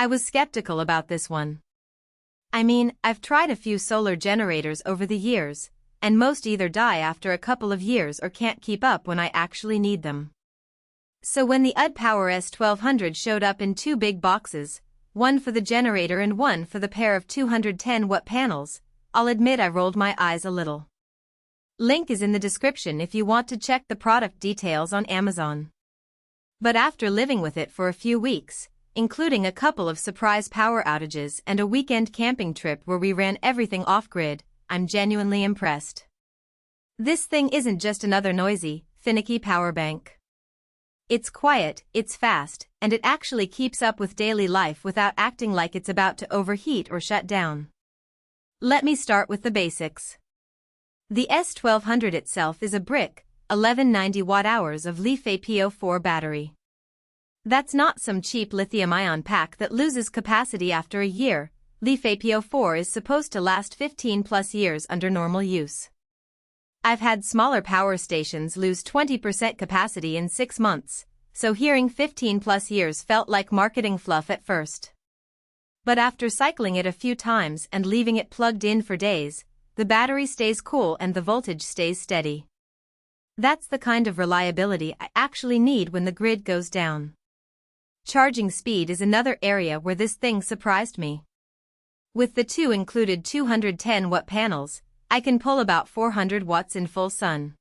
I was skeptical about this one. I mean, I've tried a few solar generators over the years, and most either die after a couple of years or can't keep up when I actually need them. So when the UDPOWER S1200 showed up in two big boxes, one for the generator and one for the pair of 210-watt panels, I'll admit I rolled my eyes a little. Link is in the description if you want to check the product details on Amazon. But after living with it for a few weeks, including a couple of surprise power outages and a weekend camping trip where we ran everything off-grid, I'm genuinely impressed. This thing isn't just another noisy, finicky power bank. It's quiet, it's fast, and it actually keeps up with daily life without acting like it's about to overheat or shut down. Let me start with the basics. The S1200 itself is a brick, 1190 watt-hours of UDPOWER battery. That's not some cheap lithium-ion pack that loses capacity after a year. UDPOWER is supposed to last 15+ years under normal use. I've had smaller power stations lose 20% capacity in 6 months, so hearing 15+ years felt like marketing fluff at first. But after cycling it a few times and leaving it plugged in for days, the battery stays cool and the voltage stays steady. That's the kind of reliability I actually need when the grid goes down. Charging speed is another area where this thing surprised me. With the two included 210-watt panels, I can pull about 400 watts in full sun.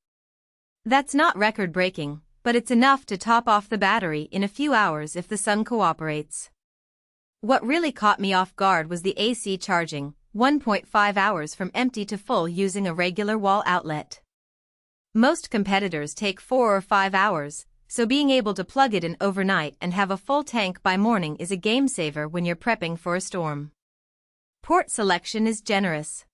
That's not record-breaking, but it's enough to top off the battery in a few hours if the sun cooperates. What really caught me off guard was the AC charging, 1.5 hours from empty to full using a regular wall outlet. Most competitors take 4 or 5 hours, so being able to plug it in overnight and have a full tank by morning is a game-saver when you're prepping for a storm. Port selection is generous.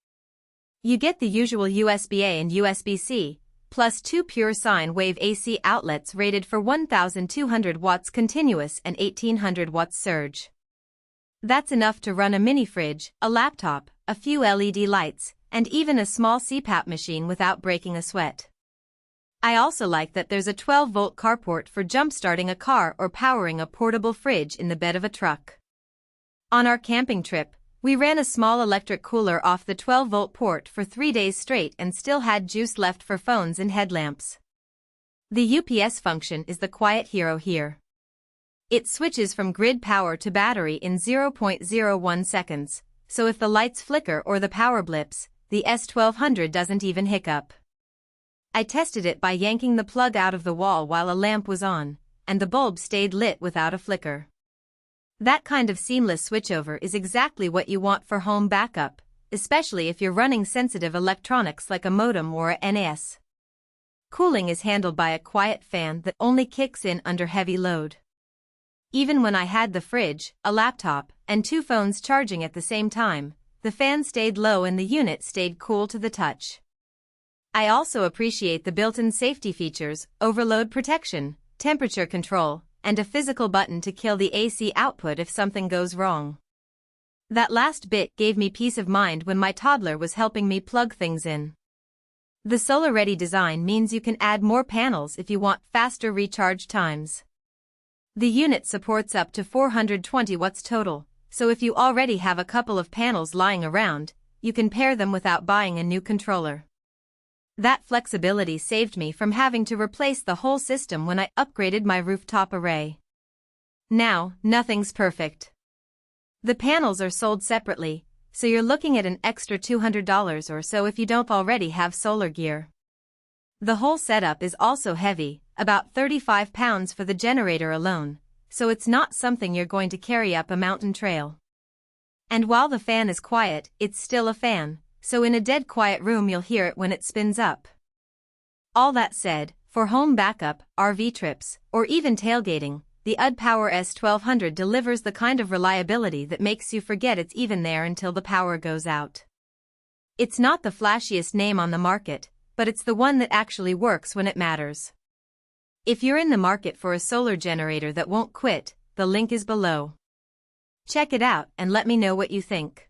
You get the usual USB-A and USB-C, plus 2 pure sine wave AC outlets rated for 1200 watts continuous and 1800 watts surge. That's enough to run a mini fridge, a laptop, a few LED lights, and even a small CPAP machine without breaking a sweat. I also like that there's a 12-volt carport for jump-starting a car or powering a portable fridge in the bed of a truck. On our camping trip, we ran a small electric cooler off the 12-volt port for 3 days straight and still had juice left for phones and headlamps. The UPS function is the quiet hero here. It switches from grid power to battery in 0.01 seconds, so if the lights flicker or the power blips, the S1200 doesn't even hiccup. I tested it by yanking the plug out of the wall while a lamp was on, and the bulb stayed lit without a flicker. That kind of seamless switchover is exactly what you want for home backup, especially if you're running sensitive electronics like a modem or a NAS. Cooling is handled by a quiet fan that only kicks in under heavy load. Even when I had the fridge, a laptop, and 2 phones charging at the same time, the fan stayed low and the unit stayed cool to the touch. I also appreciate the built-in safety features, overload protection, temperature control, and a physical button to kill the AC output if something goes wrong. That last bit gave me peace of mind when my toddler was helping me plug things in. The solar-ready design means you can add more panels if you want faster recharge times. The unit supports up to 420 watts total, so if you already have a couple of panels lying around, you can pair them without buying a new controller. That flexibility saved me from having to replace the whole system when I upgraded my rooftop array. Now, nothing's perfect. The panels are sold separately, so you're looking at an extra $200 or so if you don't already have solar gear. The whole setup is also heavy, about 35 pounds for the generator alone, so it's not something you're going to carry up a mountain trail. And while the fan is quiet, it's still a fan, so in a dead quiet room you'll hear it when it spins up. All that said, for home backup, RV trips, or even tailgating, the UDPOWER S1200 delivers the kind of reliability that makes you forget it's even there until the power goes out. It's not the flashiest name on the market, but it's the one that actually works when it matters. If you're in the market for a solar generator that won't quit, the link is below. Check it out and let me know what you think.